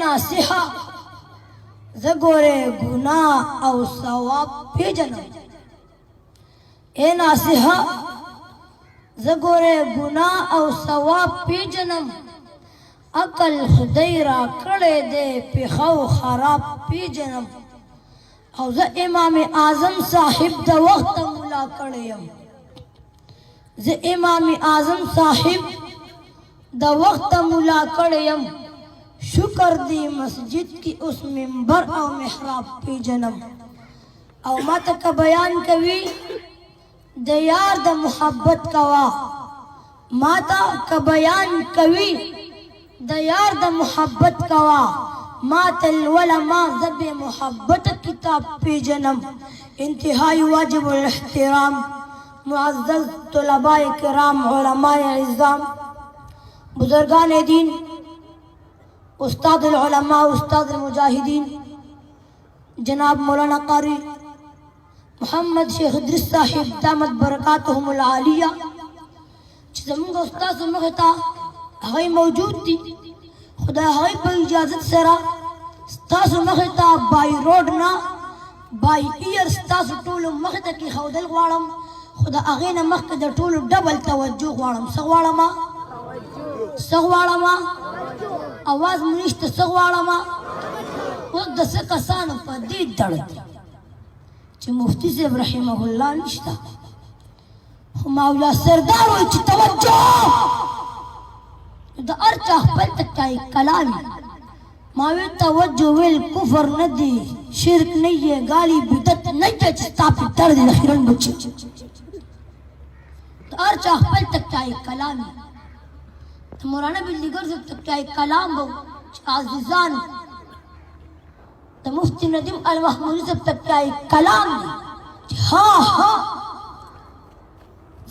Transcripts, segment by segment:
नासिहा ज़गोरे गुनाह और सवाब पेजनम। ए नासिहा ज़गोरे गुनाह और सवाब पेजनम। अकल खुदैरा कड़े दे पिखाव खराब पेजनम। और ज़ इमाम आज़म साहिब द वक्त मुला कड़ेयम। ज़ इमाम आज़म साहिब द वक्त मुला कड़ेयम। शुक्र दी मस्जिद की उस मिंबर और मेहराब पे जन्म। और मत का बयान कवी द यार द मोहब्बत कवा। माता का बयान कवी द यार द मोहब्बत कवा। मातल वलमा ज़ब मोहब्बत किताब पे जन्म। इंतहाई वाजिब उल एहतराम मुअज़्ज़ज़ तुलबाए किराम उलमाए इज़्ज़ाम बुज़ुर्गान दीन उस्ताद उलमा उस्ताद मुजाहिदीन जनाब मौलाना कारी मोहम्मद शेख इद्रिस साहिब दामत बरकातहुमुल आलिया जमुंगा उस्ताद मुहता हई मौजूद थी खुदा हई पर इजाजत सरा उस्ताद मुहता बाई रोड ना बाई ईयर उस्ताद टूल मुहता की खौदल वालम खुदा अगेना मख द टूल डबल तवज्जो वालम सगवालमा आवाज मुनिश्त सगवालमा उस दस कसान पर दी दर्द च मुफ्ती से रहमहुल्लाह निश्ता मौला सरदार हो च तवज्जो द अर्चा पर तकाई कलामी मावे तवज्जो विल कुफर नदी शिरक नहीं है गाली बिदत नहीं है चितापी दर्द नखिरन बच्चे द अर्चा पर तकाई कलामी मौलाना बिल्लीगर से तक क्या कलाम हो आज़िज़ान तो मुफ्ती नदीम अल महमूदी से तक क्या कलाम हाँ हाँ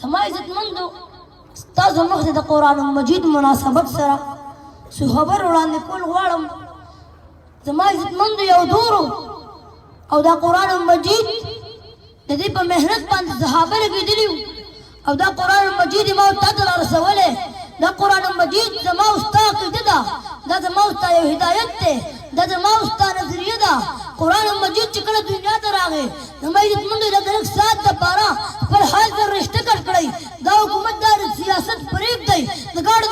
समाज इज़्ज़तमंद हो ताज़ मक़सद कुरान मजीद मुनासबत सरा सुहबर उड़ाने कुल वालम समाज इज़्ज़तमंद या दूरो और दा कुरान मजीद नदी पर मेहनत बंद सहाबा लगी दिलियो और दा कुरान मजीद इमाम तादला रसवले दा कुरान मजीद जमा उस्ताद दा दा जमा उस्ताद हिदायत ते दा जमा उस्ताद नजरिया दा कुरान मजीद चिकन दुनिया दर आगे नमाज मंद दा दरक साथ दा पारा पर हाल कर रिश्ते कर कड़ई दा हुकूमत दार सियासत फरीब दई दा गाड़